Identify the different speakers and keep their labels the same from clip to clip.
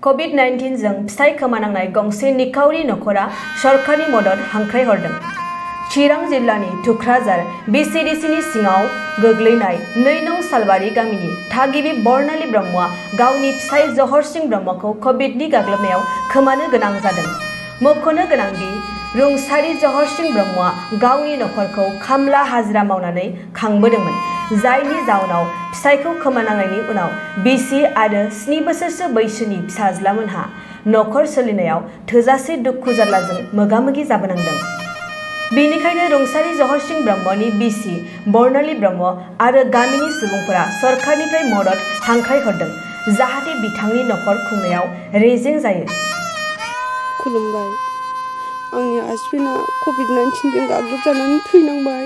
Speaker 1: COVID-19 जों फिसाय खोमानांनाय गंसे निखावरि नखरा सरकारनि मदद हांख्रायहरदों। चिरां जिल्लानि थुक्राझार BCDCनि सिङाव गोग्लैनाय 2 नं सालबारि गामिनि थागिबि बर्नाली ब्रह्मआ गावनि फिसाय जहर सिंह ब्रह्मखौ कभिडनि गाग्लोबनायाव खोमानो गोनां जादों। मख'नो गोनांदि रुंसारि जहर सिंह ब्रह्मआ गावनि नखरखौ खामला हाजिरा मावनानै खांबोदोंमोन, जायनि जाउनाव फिसायखौ खोमानांनायनि उनाव बिसि आरो 7 बोसोरसो बैसोनि फिसाज्लामोनहा नखर सोलिनायाव थोजासे दुखु जारलाजों मोगा-मोगि जाबोनांदों। बेनिखायनो रुंसारि जहर सिंह ब्रह्मनि बिसि बर्नाली ब्रह्म आरो गामिनि सुबुंफोरा सरकारनिफ्राय मदद हांख्रायहरदों, जाहाथे बिथांनि नखर खुंनायाव रेजें जायो।
Speaker 2: खुलुमबाय। आंनि हासबेन्डआ COVID-19 जों गाग्लोबजानानै थैनांबाय।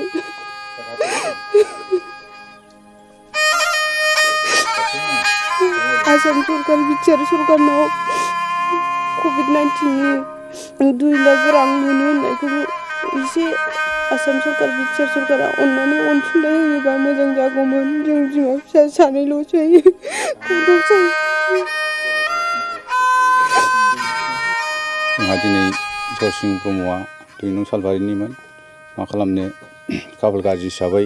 Speaker 2: आसाम सरकार बिटिआर सरकारनाव COVID-19नि 2 लाख रां मोनो होननायखौ एसे आसाम सरकार बिटिआर सरकारा अननानै अनसुंथाइ होयोबा मोजां जागौमोन। जों बिमा फिसा सानैल'सै।
Speaker 3: जोंहा दिनै जहर सिंह ब्रह्मआ 2 नं सालबारिनिमोन। मा खालामनो खाफाल गाज्रि हिसाबै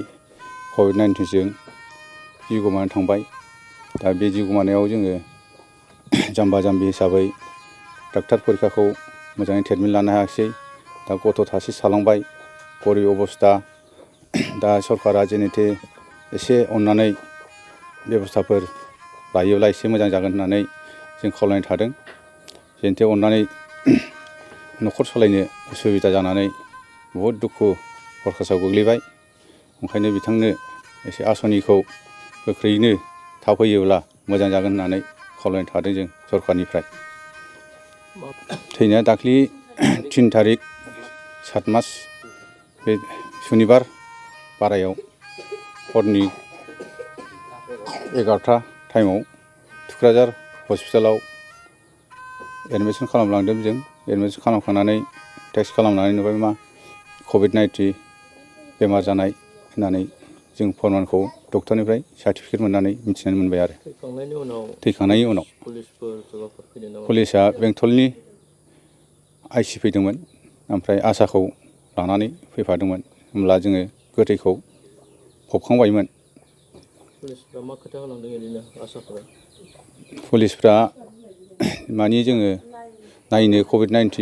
Speaker 3: COVID-19 जों जिउ गोमानानै थांबाय। दा बे जिउ गोमानायाव जोङो जाम्बा जाम्बि हिसाबै डाक्टार फरिखाखौ मोजाङै ट्रिटमेन्ट लानो हायाखिसै। दा गथ' सासे थालांबाय, गरिब अबस्था। दा सरकारा जेनेथे एसे अननानै बेबस्थाफोर लायोब्ला एसे मोजां जागोन होननानै जों खावलायनाय थादों। जेनेथे अननानै नखर सालायनो उसुबिदा जानानै बहुद दुखु हरखासाव गोग्लैबाय। ओंखायनो बिथांनो एसे आसनिखौ गोख्रैयैनो थाब होयोब्ला मोजां जागोन होननानै खावलायनाय थादों जों सरकारनिफ्राय। थैनाया दाख्लि 3 तारिख 7 मास बे सुनिबार बारायाव हरनि 11टा टाइमाव थुक्राझार हस्पिटालाव एडमिसन खालामलांदों। जों एडमिसन खालामखांनानै टेस्ट खालामनानै नुबाय मा COVID-19 बेमार जानाय होननानै जों फरमानखौ डक्टरनिफ्राय सार्टिफिकेट मोननानै मिथिनानै मोनबाय आरो। थैखांनायनि उनाव पुलिसआ बेंटलनि IC फैदोंमोन, ओमफ्राय आसाखौ लानानै फैफादोंमोन। होमब्ला जोङो गोथैखौ फबखांबायमोन। पुलिसफ्रा मानि जोङो नायनो COVID-19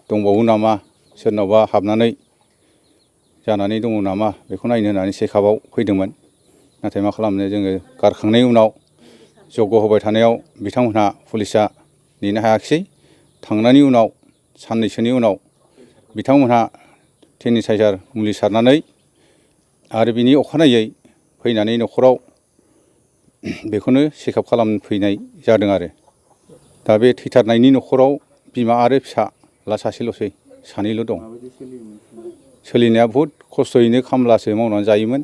Speaker 3: दंबावो नामा, सोरनावबा हाबनानै जानानै दङ नामा बेखौ नायनो होननानै चेकआपआव फैदोंमोन। नाथाय मा खालामनो, जोङो गारखांनायनि उनाव जग्य होबाय थानायाव बिथांमोनहा पुलिसआ नेनो हायाखिसै। थांनायनि उनाव साननैसोनि उनाव बिथांमोनहा सेनिटाइजार मुलि सारनानै आरो बिनि अखानायै फैनानै नखराव बेखौनो चेकआप खालामनो फैनाय जादों आरो। दा बे थैथारनायनि नखराव बिमा आरो फिसाला सासेल'सै, सानैल' दं। सोलिनाया बहुद खस्थ'यैनो खामलासो मावनानै जायोमोन।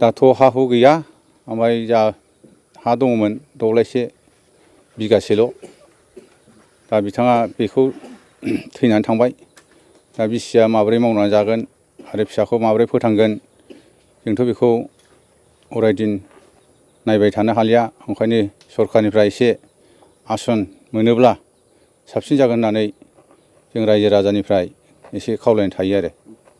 Speaker 3: दाथ' हा हु गैया, ओमफ्राय जा हा दङमोन दब्लायसे बिगासेल'। दा बिथाङा बेखौ थैनानै थांबाय। दा बिसिया माबोरै मावनानै जागोन आरो फिसाखौ माबोरै फोथांगोन, जोंथ' बेखौ अरायदिन नायबाय थानो हालिया। ओंखायनो सरकारनिफ्राय एसे आसन मोनोब्ला साबसिन जागोन होननानै जों रायजो राजानिफ्राय एसे खावलायनाय थायो आरो।